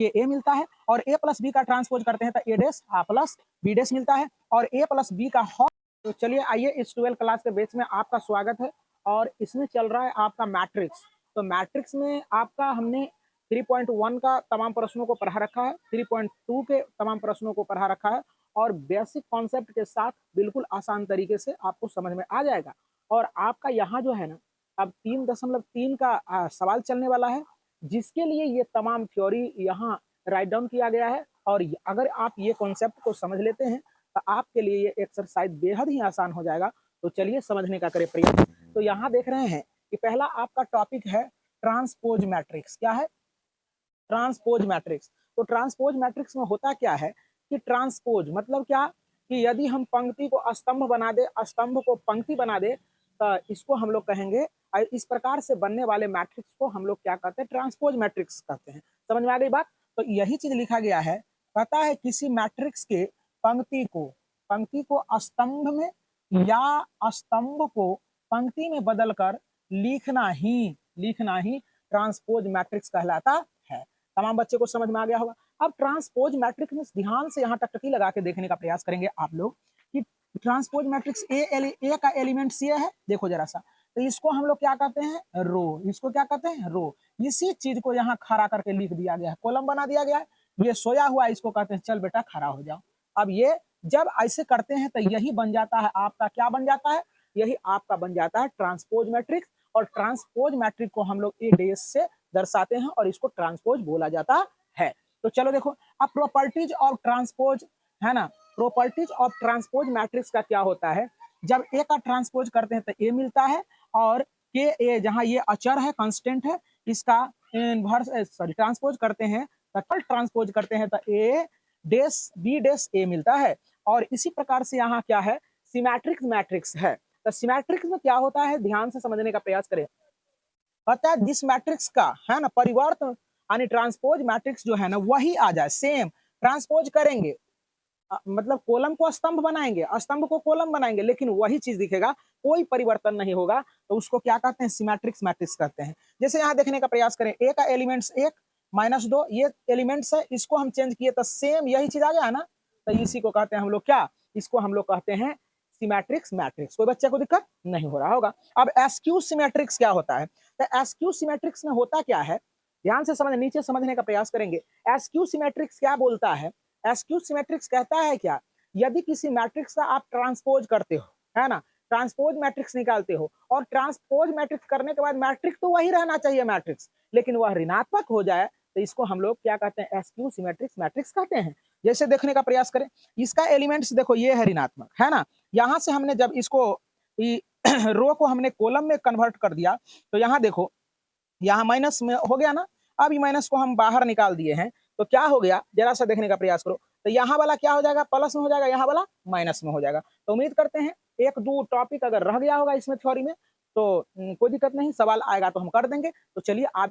ये ए मिलता है और ए प्लस बी का ट्रांसपोज करते हैं तो ए डैश आ प्लस बी डैश मिलता है और ए प्लस बी का हॉट। तो चलिए आइए इस 12 क्लास के बेच में आपका स्वागत है और इसमें चल रहा है आपका मैट्रिक्स। तो मैट्रिक्स में आपका हमने 3.1 का तमाम प्रश्नों को पढ़ा रखा है, 3.2 के तमाम प्रश्नों को पढ़ा रखा है और बेसिक कॉन्सेप्ट के साथ बिल्कुल आसान तरीके से आपको समझ में आ जाएगा। और आपका यहाँ जो है ना अब 3.3 का सवाल चलने वाला है, जिसके लिए ये तमाम थ्योरी यहाँ राइट डाउन किया गया है। और अगर आप ये कॉन्सेप्ट को समझ लेते हैं तो आपके लिए ये एक्सरसाइज बेहद ही आसान हो जाएगा। तो चलिए समझने का करें प्रयास। तो यहाँ देख रहे हैं कि पहला आपका टॉपिक है ट्रांसपोज मैट्रिक्स। क्या है? Transpose matrix. तो ट्रांसपोज मैट्रिक्स में होता क्या है कि ट्रांसपोज मतलब क्या कि यदि हम पंक्ति को स्तंभ बना दे, स्तंभ को पंक्ति बना दे तो इसको हम लोग कहेंगे, इस प्रकार से बनने वाले मैट्रिक्स को हम लोग क्या कहते हैं? ट्रांसपोज मैट्रिक्स कहते हैं। समझ में आ गई बात? तो यही चीज लिखा गया है। कहता है किसी मैट्रिक्स के पंक्ति को स्तंभ में या स्तंभ को पंक्ति में बदलकर लिखना ही ट्रांसपोज मैट्रिक्स कहलाता है। तमाम बच्चे को समझ में आ गया होगा। अब ट्रांसपोज मैट्रिक्स में ध्यान से यहाँ टकटकी लगा के देखने का प्रयास करेंगे आप लोग कि ट्रांसपोज मैट्रिक्स ए का एलिमेंट सी है। देखो जरा सा, तो इसको हम लोग क्या कहते हैं? रो। इसको क्या कहते हैं? रो। इसी चीज को यहाँ खड़ा करके लिख दिया गया है, कॉलम बना दिया गया है। ये सोया हुआ, इसको कहते हैं चल बेटा खड़ा हो जाओ। अब ये जब ऐसे करते हैं तो यही बन जाता है आपका, क्या बन जाता है? यही आपका बन जाता है ट्रांसपोज मैट्रिक्स। और ट्रांसपोज मैट्रिक्स को हम लोग ए डैश से दर्शाते हैं और इसको ट्रांसपोज बोला जाता है। तो चलो देखो, अब प्रॉपर्टीज ऑफ ट्रांसपोज है ना, प्रॉपर्टीज ऑफ ट्रांसपोज मैट्रिक्स का क्या होता है? जब ए का ट्रांसपोज करते हैं तो ए मिलता है और के ए, जहां ये अचर है, कांस्टेंट है, इसका इनवर्स ट्रांसपोज करते हैं तो ट्रांसपोज करते हैं तो ए डैश बी डैश ए मिलता है। और इसी प्रकार से यहाँ क्या है? सिमेट्रिक मैट्रिक्स है। तो सिमेट्रिक्स में क्या होता है? ध्यान से समझने का प्रयास करें। पता है जिस मैट्रिक्स का है ना परिवर्त यानी ट्रांसपोज मैट्रिक्स जो है ना वही आ जाए, सेम ट्रांसपोज करेंगे, मतलब कॉलम को स्तंभ बनाएंगे, स्तंभ को कॉलम बनाएंगे, लेकिन वही चीज दिखेगा, कोई परिवर्तन नहीं होगा। तो उसको क्या कहते हैं? सिमेट्रिक्स मैट्रिक्स कहते हैं। जैसे यहाँ देखने का प्रयास करें, ए का एलिमेंट्स 1 -2 ये एलिमेंट्स है, इसको हम चेंज किए तो सेम यही चीज आ गया ना। तो इसी को कहते हैं हम लोग क्या? इसको हम लोग कहते हैं सिमेट्रिक्स मैट्रिक्स। कोई बच्चे को दिक्कत नहीं हो रहा होगा। अब एसक्यू सिमेट्रिक्स क्या होता है? तो एसक्यू सिमेट्रिक्स में होता क्या है? ध्यान से समझ, नीचे समझने का प्रयास करेंगे। एसक्यू सिमेट्रिक्स क्या बोलता है? एसक्यू सिमेट्रिक्स कहता है क्या, यदि किसी मैट्रिक्स का आप ट्रांसपोज करते हो, है ना, ट्रांसपोज मैट्रिक्स निकालते हो और ट्रांसपोज मैट्रिक्स करने के बाद मैट्रिक्स तो वही रहना चाहिए मैट्रिक्स, लेकिन वह ऋणात्मक हो जाए तो इसको हम लोग क्या कहते हैं? एसक्यू सिमेट्रिक्स मैट्रिक्स कहते हैं। जैसे देखने का प्रयास करें, इसका एलिमेंट्स देखो ये है ऋणात्मक, है ना। यहाँ से हमने जब इसको रो को हमने कॉलम में कन्वर्ट कर दिया तो यहाँ देखो, यहाँ माइनस में हो गया ना। अब ये माइनस को हम बाहर निकाल दिए हैं तो क्या हो गया? जरा सा देखने का प्रयास करो, तो यहाँ वाला क्या हो जाएगा? प्लस में हो जाएगा, यहाँ वाला माइनस में हो जाएगा। तो उम्मीद करते हैं 1-2 टॉपिक अगर रह गया होगा इसमें थ्योरी में तो कोई दिक्कत नहीं, सवाल आएगा तो हम कर देंगे। तो चलिए आप